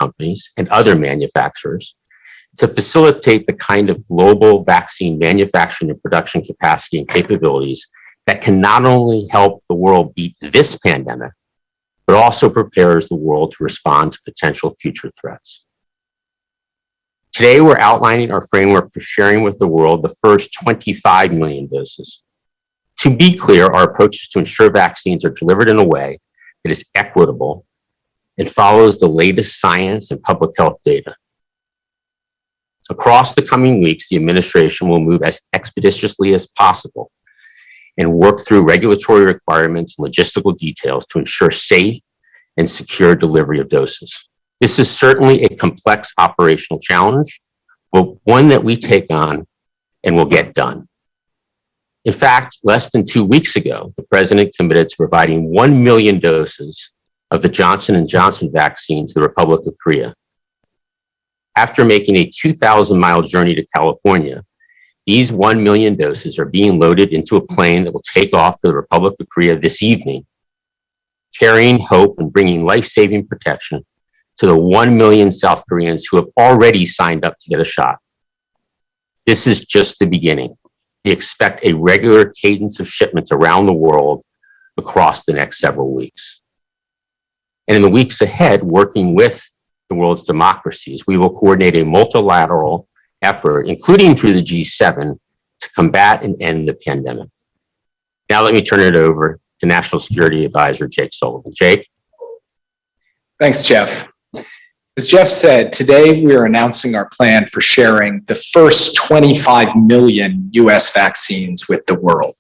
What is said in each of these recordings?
companies and other manufacturers to facilitate the kind of global vaccine manufacturing and production capacity and capabilities that can not only help the world beat this pandemic, but also prepares the world to respond to potential future threats. Today, we're outlining our framework for sharing with the world the first 25 million doses. To be clear, our approach is to ensure vaccines are delivered in a way that is equitable and follows the latest science and public health data. Across the coming weeks, the administration will move as expeditiously as possible and work through regulatory requirements and logistical details to ensure safe and secure delivery of doses. This is certainly a complex operational challenge, but one that we take on and will get done. In fact, less than 2 weeks ago, the president committed to providing 1 million doses of the Johnson & Johnson vaccine to the Republic of Korea. After making a 2,000-mile journey to California, these 1 million doses are being loaded into a plane that will take off for the Republic of Korea this evening, carrying hope and bringing life-saving protection to the 1 million South Koreans who have already signed up to get a shot. This is just the beginning. We expect a regular cadence of shipments around the world across the next several weeks. And in the weeks ahead, working with the world's democracies, we will coordinate a multilateral effort, including through the G7, to combat and end the pandemic. Now let me turn it over to National Security Advisor Jake Sullivan. Jake? Thanks, Jeff. As Jeff said, today we are announcing our plan for sharing the first 25 million US vaccines with the world.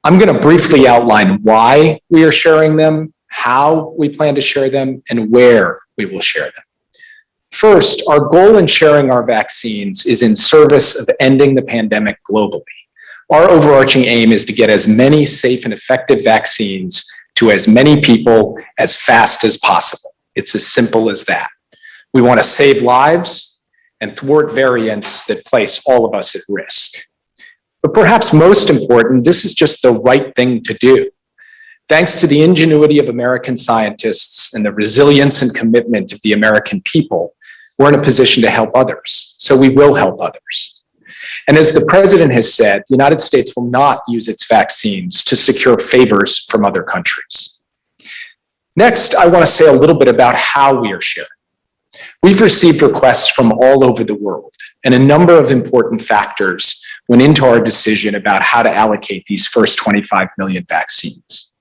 I'm going to briefly outline why we are sharing them, how we plan to share them, and where we will share them. First, our goal in sharing our vaccines is in service of ending the pandemic globally. Our overarching aim is to get as many safe and effective vaccines to as many people as fast as possible. It's as simple as that. We want to save lives and thwart variants that place all of us at risk. But perhaps most important, this is just the right thing to do. Thanks to the ingenuity of American scientists and the resilience and commitment of the American people, we're in a position to help others. So we will help others. And as the president has said, the United States will not use its vaccines to secure favors from other countries. Next, I want to say a little bit about how we are sharing. We've received requests from all over the world, and a number of important factors went into our decision about how to allocate these first 25 million vaccines.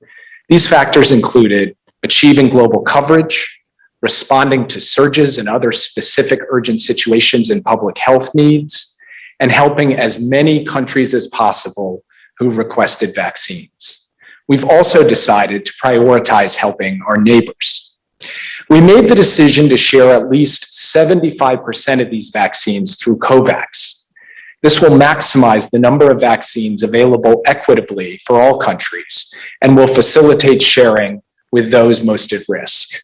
These factors included achieving global coverage, responding to surges and other specific urgent situations and public health needs, and helping as many countries as possible who requested vaccines. We've also decided to prioritize helping our neighbors. We made the decision to share at least 75% of these vaccines through COVAX. This will maximize the number of vaccines available equitably for all countries and will facilitate sharing with those most at risk.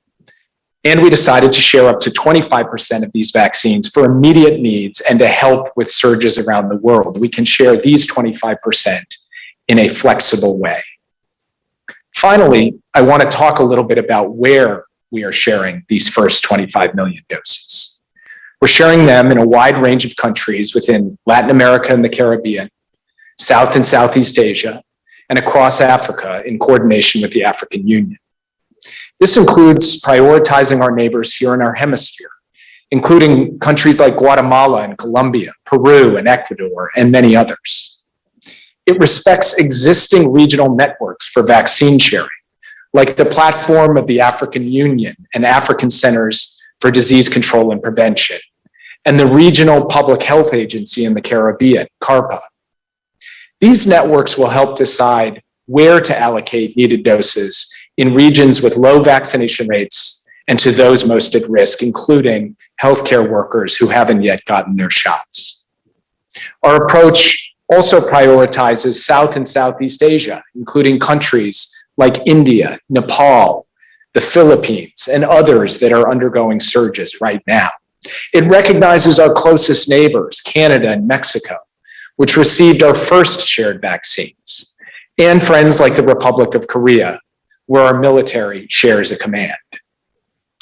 And we decided to share up to 25% of these vaccines for immediate needs and to help with surges around the world. We can share these 25% in a flexible way. Finally, I want to talk a little bit about where we are sharing these first 25 million doses. We're sharing them in a wide range of countries within Latin America and the Caribbean, South and Southeast Asia, and across Africa in coordination with the African Union. This includes prioritizing our neighbors here in our hemisphere, including countries like Guatemala and Colombia, Peru and Ecuador, and many others. It respects existing regional networks for vaccine sharing, like the platform of the African Union and African Centers for Disease Control and Prevention, and the Regional Public Health Agency in the Caribbean, CARPA. These networks will help decide where to allocate needed doses in regions with low vaccination rates and to those most at risk, including healthcare workers who haven't yet gotten their shots. Our approach also prioritizes South and Southeast Asia, including countries like India, Nepal, the Philippines, and others that are undergoing surges right now. It recognizes our closest neighbors, Canada and Mexico, which received our first shared vaccines, and friends like the Republic of Korea, where our military shares a command.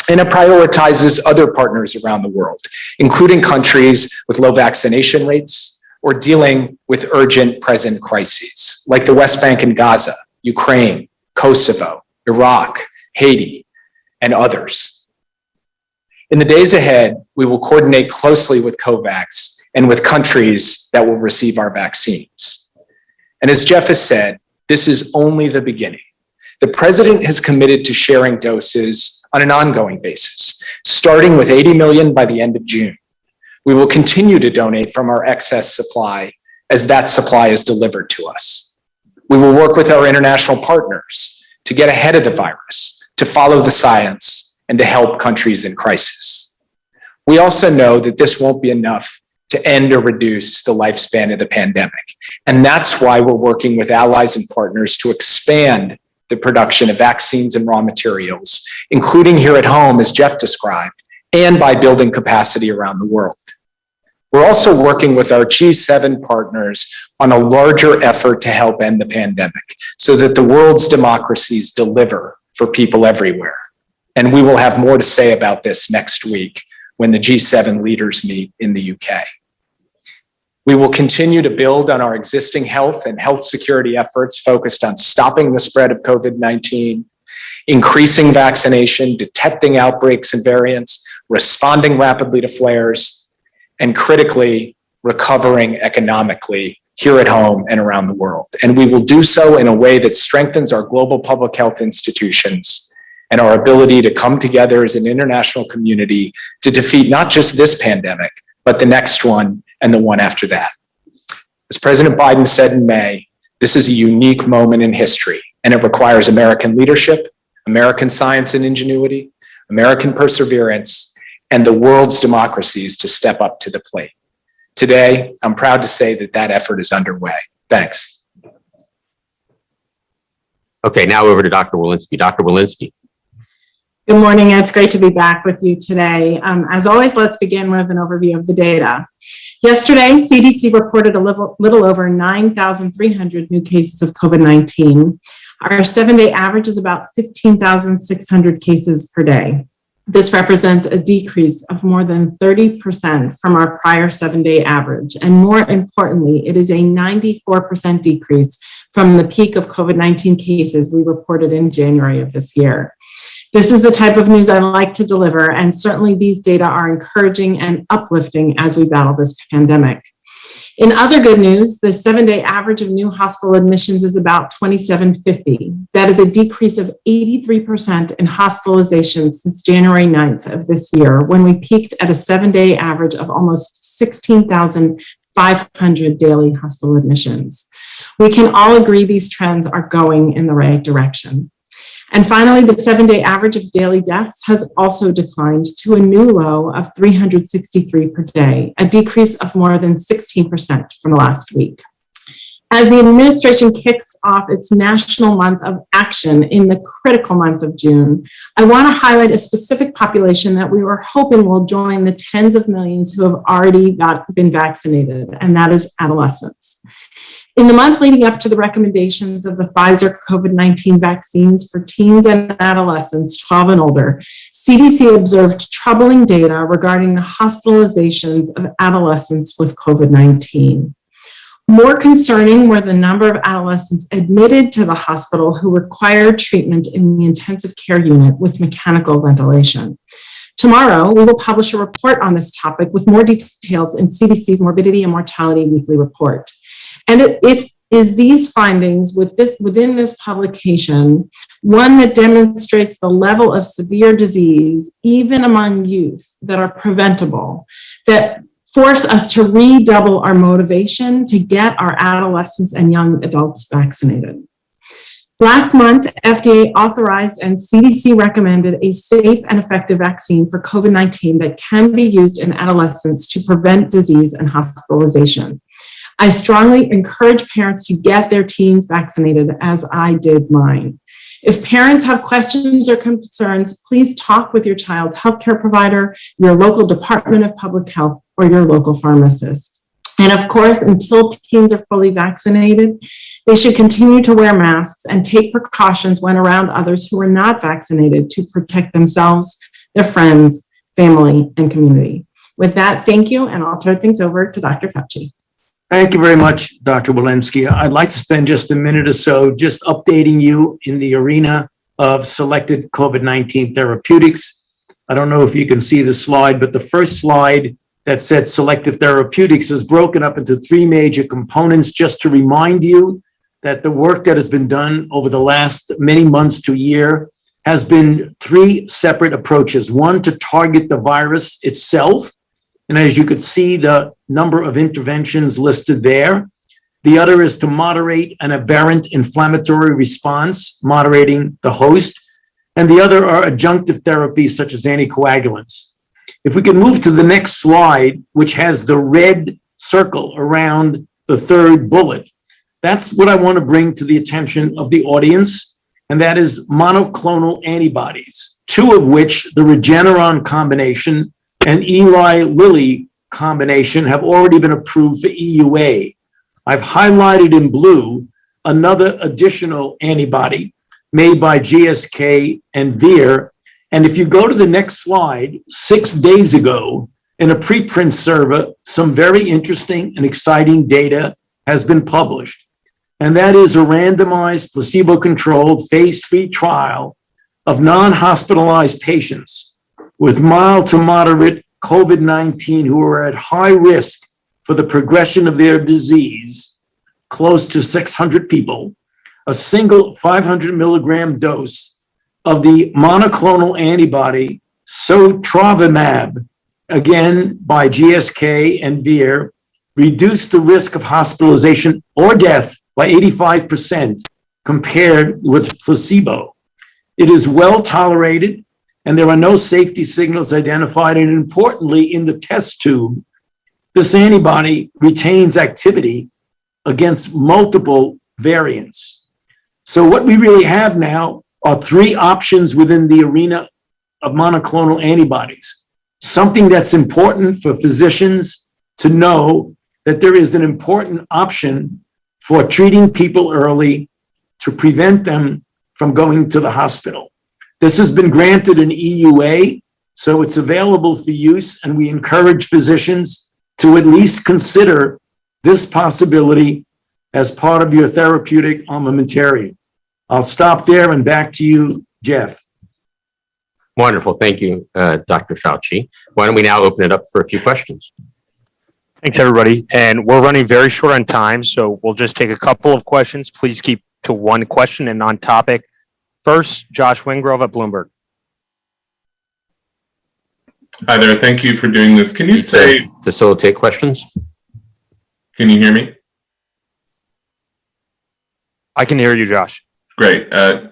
And it prioritizes other partners around the world, including countries with low vaccination rates or dealing with urgent present crises, like the West Bank and Gaza, Ukraine, Kosovo, Iraq, Haiti, and others. In the days ahead, we will coordinate closely with COVAX and with countries that will receive our vaccines. And as Jeff has said, this is only the beginning. The president has committed to sharing doses on an ongoing basis, starting with 80 million by the end of June. We will continue to donate from our excess supply as that supply is delivered to us. We will work with our international partners to get ahead of the virus, to follow the science, and to help countries in crisis. We also know that this won't be enough to end or reduce the lifespan of the pandemic. And that's why we're working with allies and partners to expand the production of vaccines and raw materials, including here at home, as Jeff described, and by building capacity around the world. We're also working with our G7 partners on a larger effort to help end the pandemic so that the world's democracies deliver for people everywhere. And we will have more to say about this next week when the G7 leaders meet in the UK. We will continue to build on our existing health and health security efforts focused on stopping the spread of COVID-19, increasing vaccination, detecting outbreaks and variants, responding rapidly to flares, and critically recovering economically here at home and around the world. And we will do so in a way that strengthens our global public health institutions and our ability to come together as an international community to defeat not just this pandemic, but the next one and the one after that. As President Biden said in May, this is a unique moment in history, and it requires American leadership, American science and ingenuity, American perseverance, and the world's democracies to step up to the plate. Today, I'm proud to say that that effort is underway. Thanks. Okay, now over to Dr. Walensky. Dr. Walensky. Good morning. It's great to be back with you today. As always, let's begin with an overview of the data. Yesterday, CDC reported a little over 9,300 new cases of COVID-19. Our 7-day average is about 15,600 cases per day. This represents a decrease of more than 30% from our prior 7-day average. And more importantly, it is a 94% decrease from the peak of COVID-19 cases we reported in January of this year. This is the type of news I like to deliver, and certainly these data are encouraging and uplifting as we battle this pandemic. In other good news, the 7-day average of new hospital admissions is about 2,750. That is a decrease of 83% in hospitalizations since January 9th of this year, when we peaked at a 7-day average of almost 16,500 daily hospital admissions. We can all agree these trends are going in the right direction. And finally, the 7-day average of daily deaths has also declined to a new low of 363 per day, a decrease of more than 16% from last week. As the administration kicks off its national month of action in the critical month of June, I want to highlight a specific population that we were hoping will join the tens of millions who have already been vaccinated, and that is adolescents. In the month leading up to the recommendations of the Pfizer COVID-19 vaccines for teens and adolescents 12 and older, CDC observed troubling data regarding the hospitalizations of adolescents with COVID-19. More concerning were the number of adolescents admitted to the hospital who required treatment in the intensive care unit with mechanical ventilation. Tomorrow, we will publish a report on this topic with more details in CDC's Morbidity and Mortality Weekly Report. And it is these findings within this publication, one that demonstrates the level of severe disease, even among youth, that are preventable, that force us to redouble our motivation to get our adolescents and young adults vaccinated. Last month, FDA authorized and CDC recommended a safe and effective vaccine for COVID-19 that can be used in adolescents to prevent disease and hospitalization. I strongly encourage parents to get their teens vaccinated, as I did mine. If parents have questions or concerns, please talk with your child's healthcare provider, your local Department of Public Health, or your local pharmacist. And of course, until teens are fully vaccinated, they should continue to wear masks and take precautions when around others who are not vaccinated to protect themselves, their friends, family, and community. With that, thank you, and I'll turn things over to Dr. Fauci. Thank you very much, Dr. Walensky. I'd like to spend just a minute or so just updating you in the arena of selected COVID-19 therapeutics. I don't know if you can see the slide, but the first slide that said selective therapeutics is broken up into three major components, just to remind you that the work that has been done over the last many months to a year has been three separate approaches. One, to target the virus itself. And as you could see, the number of interventions listed there. The other is to moderate an aberrant inflammatory response, moderating the host. And the other are adjunctive therapies such as anticoagulants. If we can move to the next slide, which has the red circle around the third bullet, that's what I want to bring to the attention of the audience, and that is monoclonal antibodies, two of which, the Regeneron combination and Eli Lilly combination, have already been approved for EUA. I've highlighted in blue another additional antibody made by GSK and Vir. And if you go to the next slide, 6 days ago, in a preprint server, some very interesting and exciting data has been published. And that is a randomized, placebo-controlled phase 3 trial of non-hospitalized patients with mild to moderate COVID-19 who are at high risk for the progression of their disease, close to 600 people, a single 500 milligram dose of the monoclonal antibody sotrovimab, again by GSK and Vir, reduced the risk of hospitalization or death by 85% compared with placebo. It is well tolerated, and there are no safety signals identified. And importantly, in the test tube, this antibody retains activity against multiple variants. So what we really have now are three options within the arena of monoclonal antibodies. Something that's important for physicians to know, that there is an important option for treating people early to prevent them from going to the hospital. This has been granted an EUA, so it's available for use, and we encourage physicians to at least consider this possibility as part of your therapeutic armamentarium. I'll stop there and back to you, Jeff. Wonderful. Thank you, Dr. Fauci. Why don't we now open it up for a few questions? Thanks, everybody. And we're running very short on time, so we'll just take a couple of questions. Please keep to one question and on topic. First, Josh Wingrove at Bloomberg. Hi there. Thank you for doing this. Can you say, facilitate questions? can you hear me? I can hear you, Josh. Great.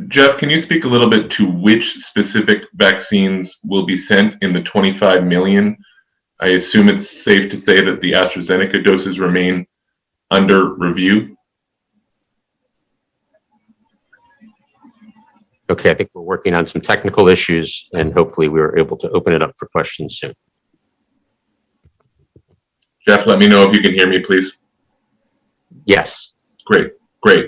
Jeff, can you speak a little bit to which specific vaccines will be sent in the 25 million? I assume it's safe to say that the AstraZeneca doses remain under review. Okay, I think we're working on some technical issues, and hopefully we were able to open it up for questions soon. Jeff, let me know if you can hear me, please. Yes. Great.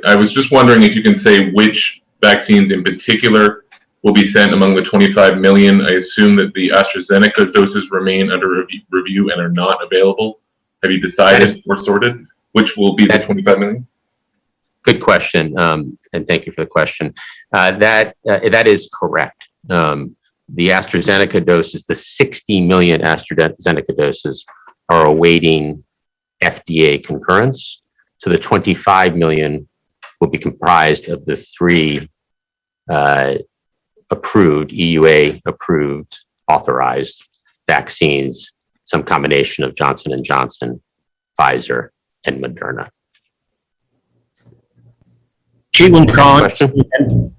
I was just wondering if you can say which vaccines in particular will be sent among the 25 million. I assume that the AstraZeneca doses remain under review and are not available. Have you decided or sorted which will be the 25 million? Good question, and thank you for the question. That is correct. The AstraZeneca doses, the 60 million AstraZeneca doses, are awaiting FDA concurrence. So the 25 million will be comprised of the three approved, EUA approved, authorized vaccines, some combination of Johnson & Johnson, Pfizer, and Moderna. Question?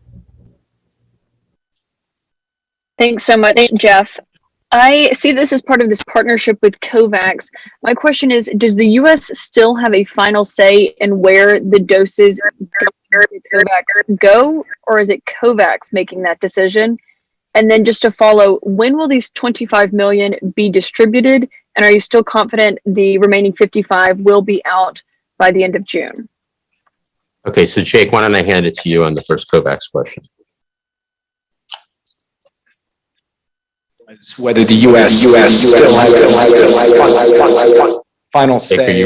Thanks so much, Jeff. I see this as part of this partnership with COVAX. My question is, does the U.S. still have a final say in where the doses go, or is it COVAX making that decision? And then just to follow, when will these 25 million be distributed? And are you still confident the remaining 55 will be out by the end of June? Okay, so Jake, why don't I hand it to you on the first COVAX question? is whether the U.S. still has the final say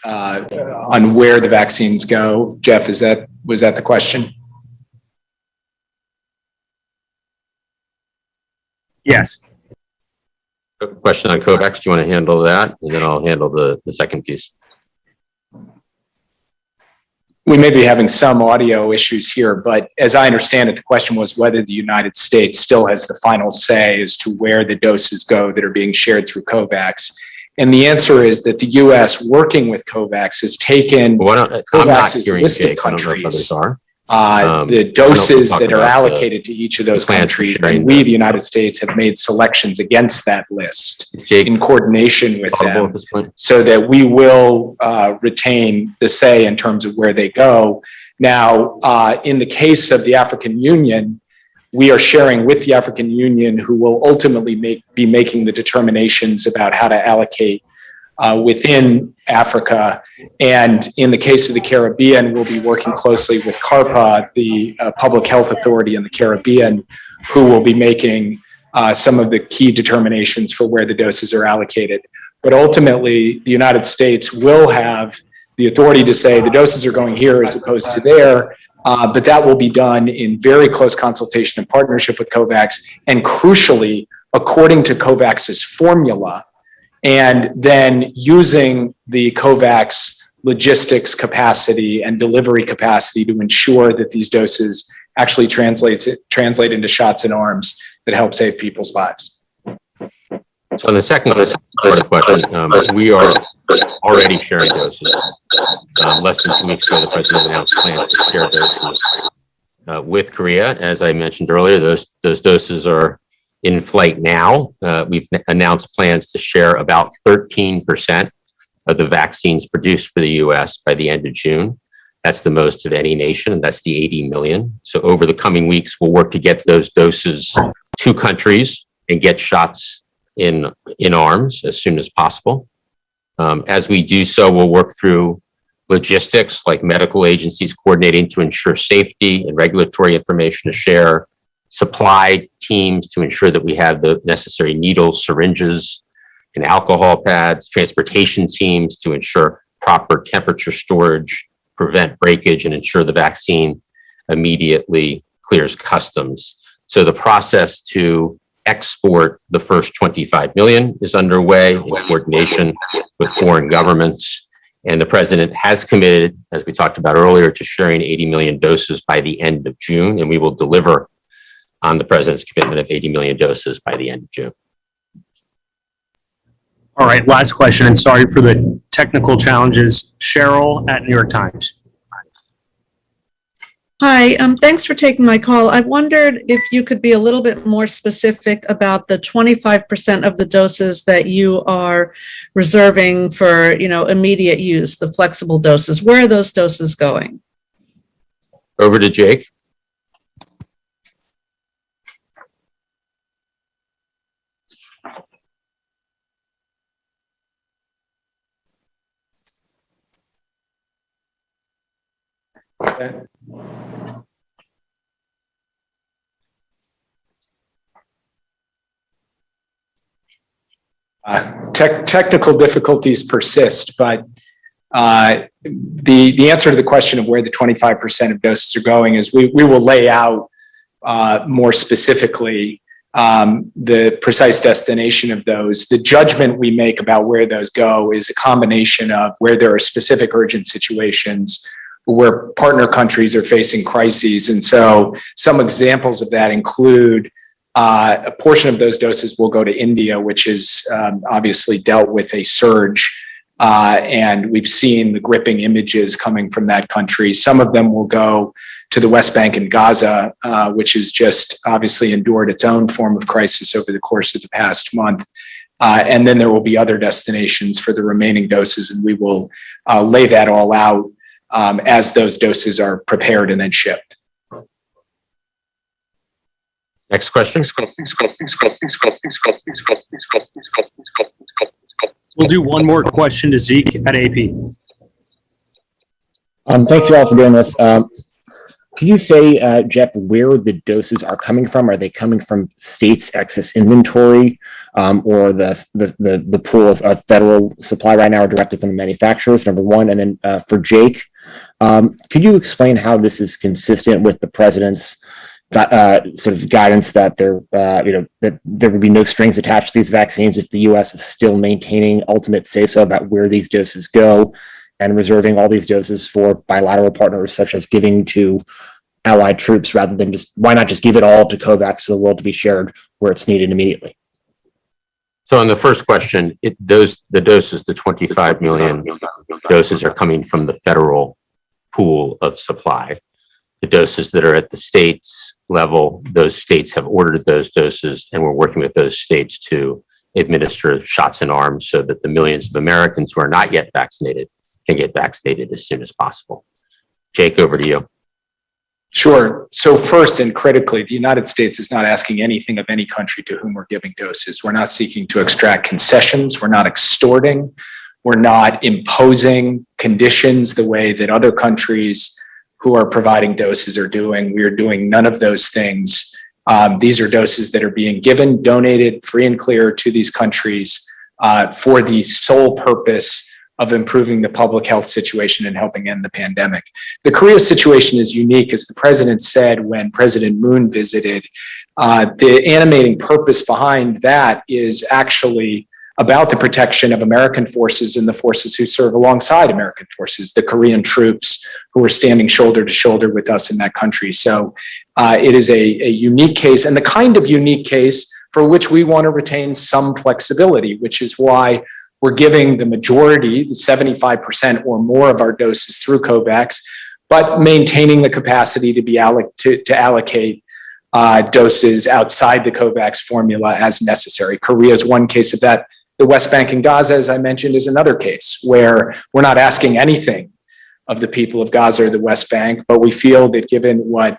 on where the vaccines go. Jeff, was that the question? Yes. A question on COVAX. Do you want to handle that? And then I'll handle the second piece. We may be having some audio issues here, but as I understand it, the question was whether the United States still has the final say as to where the doses go that are being shared through COVAX. And the answer is that the U.S. working with COVAX has taken COVAX's list of countries, the doses that are allocated to each of those countries, and we, the United States, have made selections against that list in coordination with them so that we will retain the say in terms of where they go. Now, in the case of the African Union, we are sharing with the African Union, who will ultimately be making the determinations about how to allocate within Africa. And in the case of the Caribbean, we'll be working closely with CARPA, the public health authority in the Caribbean, who will be making some of the key determinations for where the doses are allocated. But ultimately, the United States will have the authority to say the doses are going here as opposed to there. But that will be done in very close consultation and partnership with COVAX, and crucially, according to COVAX's formula, and then using the COVAX logistics capacity and delivery capacity to ensure that these doses actually translate into shots in arms that help save people's lives. So on the second part of the question, we are already sharing doses. Less than 2 weeks ago, the president announced plans to share doses with Korea. As I mentioned earlier, those doses are in flight now. We've announced plans to share about 13% of the vaccines produced for the U.S. by the end of June. That's the most of any nation, and that's the 80 million. So over the coming weeks, we'll work to get those doses to countries and get shots in arms as soon as possible. As we do so, we'll work through logistics like medical agencies coordinating to ensure safety and regulatory information to share, supply teams to ensure that we have the necessary needles, syringes, and alcohol pads, transportation teams to ensure proper temperature storage, prevent breakage, and ensure the vaccine immediately clears customs. So the process to export the first 25 million is underway in coordination with foreign governments. And the president has committed, as we talked about earlier, to sharing 80 million doses by the end of June, and we will deliver on the president's commitment of 80 million doses by the end of June. All right, last question, and sorry for the technical challenges. Cheryl at New York Times. Hi, thanks for taking my call. I wondered if you could be a little bit more specific about the 25% of the doses that you are reserving for, immediate use, the flexible doses. Where are those doses going? Over to Jake. Okay. Technical difficulties persist, but the answer to the question of where the 25% of doses are going is we will lay out more specifically the precise destination of those. The judgment we make about where those go is a combination of where there are specific urgent situations, where partner countries are facing crises. And so some examples of that include a portion of those doses will go to India, which has obviously dealt with a surge. And we've seen the gripping images coming from that country. Some of them will go to the West Bank and Gaza, which has just obviously endured its own form of crisis over the course of the past month. And then there will be other destinations for the remaining doses, and we will lay that all out as those doses are prepared and then shipped. Next question. We'll do one more question to Zeke at AP. Thanks you all for doing this. Could you say, Jeff, where the doses are coming from? Are they coming from states' excess inventory, or the pool of federal supply right now, or directly from the manufacturers? Number one, and then for Jake, could you explain how this is consistent with the president's sort of guidance that that there would be no strings attached to these vaccines if the U.S. is still maintaining ultimate say-so about where these doses go, and reserving all these doses for bilateral partners, such as giving to allied troops, rather than why not just give it all to COVAX for the world to be shared where it's needed immediately? So on the first question, the doses, the 25 million doses, are coming from the federal pool of supply. The doses that are at the states level, those states have ordered those doses, and we're working with those states to administer shots in arms so that the millions of Americans who are not yet vaccinated can get vaccinated as soon as possible. Jake, over to you. Sure. So first and critically, the United States is not asking anything of any country to whom we're giving doses. We're not seeking to extract concessions. We're not extorting. We're not imposing conditions the way that other countries who are providing doses are doing. We are doing none of those things. These are doses that are being given, donated, free and clear to these countries for the sole purpose of improving the public health situation and helping end the pandemic. The Korea situation is unique, as the president said when President Moon visited. The animating purpose behind that is actually about the protection of American forces and the forces who serve alongside American forces, the Korean troops who are standing shoulder to shoulder with us in that country. So it is a unique case, and the kind of unique case for which we want to retain some flexibility, which is why we're giving the majority, the 75% or more of our doses through COVAX, but maintaining the capacity to be to allocate doses outside the COVAX formula as necessary. Korea is one case of that. The West Bank and Gaza, as I mentioned, is another case where we're not asking anything of the people of Gaza or the West Bank, but we feel that given what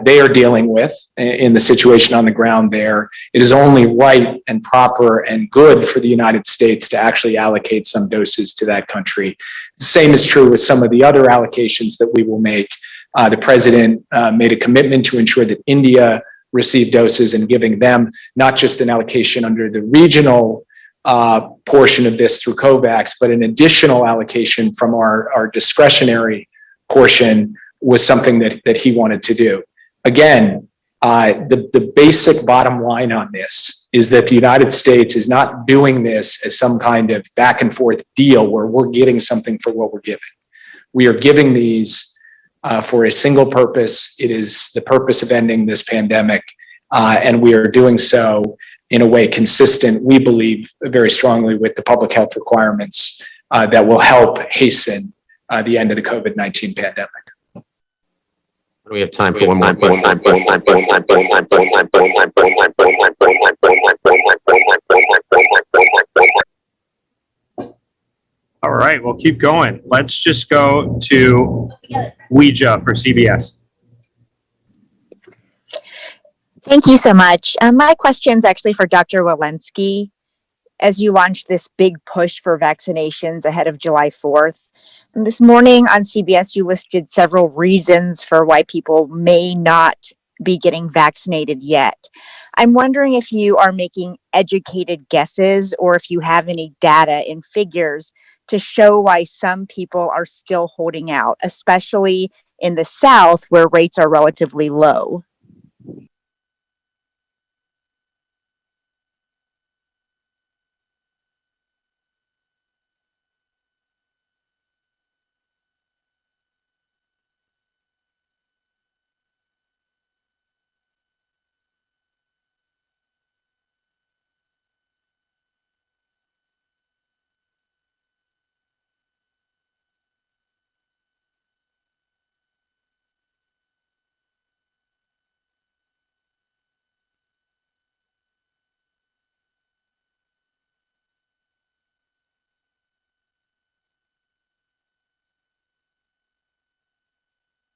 they are dealing with in the situation on the ground there, it is only right and proper and good for the United States to actually allocate some doses to that country. The same is true with some of the other allocations that we will make. The president made a commitment to ensure that India received doses, and giving them not just an allocation under the regional portion of this through COVAX, but an additional allocation from our discretionary portion was something that he wanted to do. Again, the basic bottom line on this is that the United States is not doing this as some kind of back and forth deal where we're getting something for what we're giving. We are giving these for a single purpose. It is the purpose of ending this pandemic, and we are doing so in a way consistent, we believe very strongly, with the public health requirements that will help hasten the end of the COVID-19 pandemic. We have time for one more question. All right, we'll keep going. Let's just go to Ouija for CBS. Thank you so much. My question is actually for Dr. Walensky. As you launch this big push for vaccinations ahead of July 4th, this morning on CBS, you listed several reasons for why people may not be getting vaccinated yet. I'm wondering if you are making educated guesses or if you have any data and figures to show why some people are still holding out, especially in the South where rates are relatively low.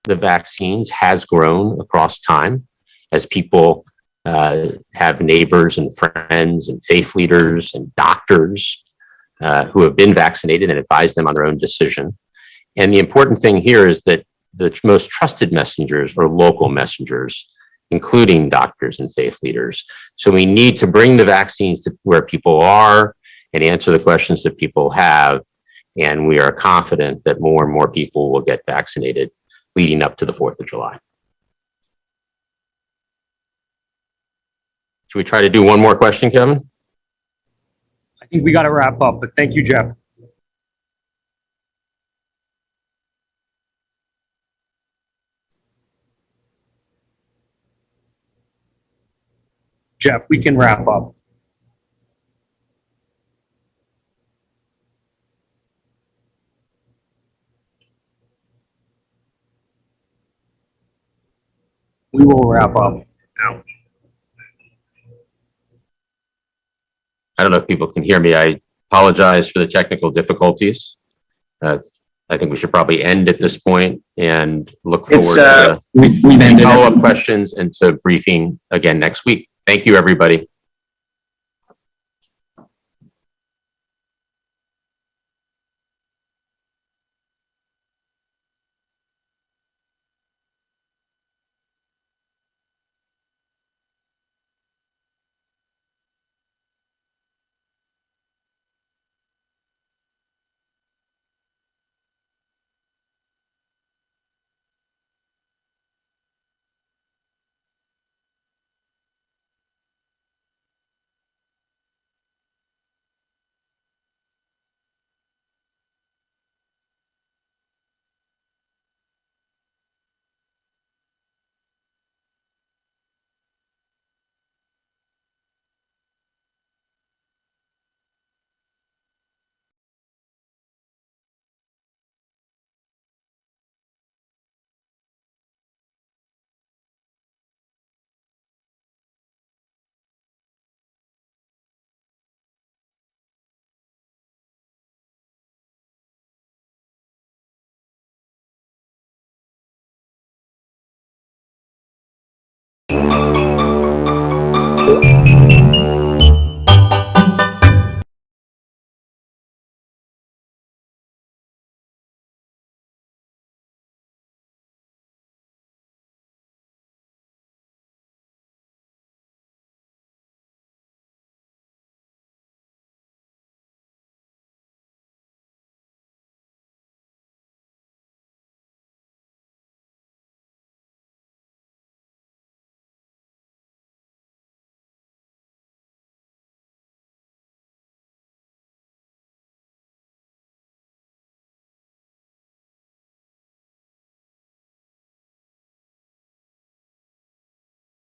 The vaccines has grown across time as people have neighbors and friends and faith leaders and doctors who have been vaccinated and advise them on their own decision. And the important thing here is that the most trusted messengers are local messengers, including doctors and faith leaders. So we need to bring the vaccines to where people are and answer the questions that people have. And we are confident that more and more people will get vaccinated leading up to the 4th of July. Should we try to do one more question, Kevin? I think we got to wrap up, but thank you, Jeff. Jeff, we can wrap up. We will wrap up now. I don't know if people can hear me. I apologize for the technical difficulties. I think we should probably end at this point and look forward to We've ended. follow-up questions and to briefing again next week. Thank you, everybody.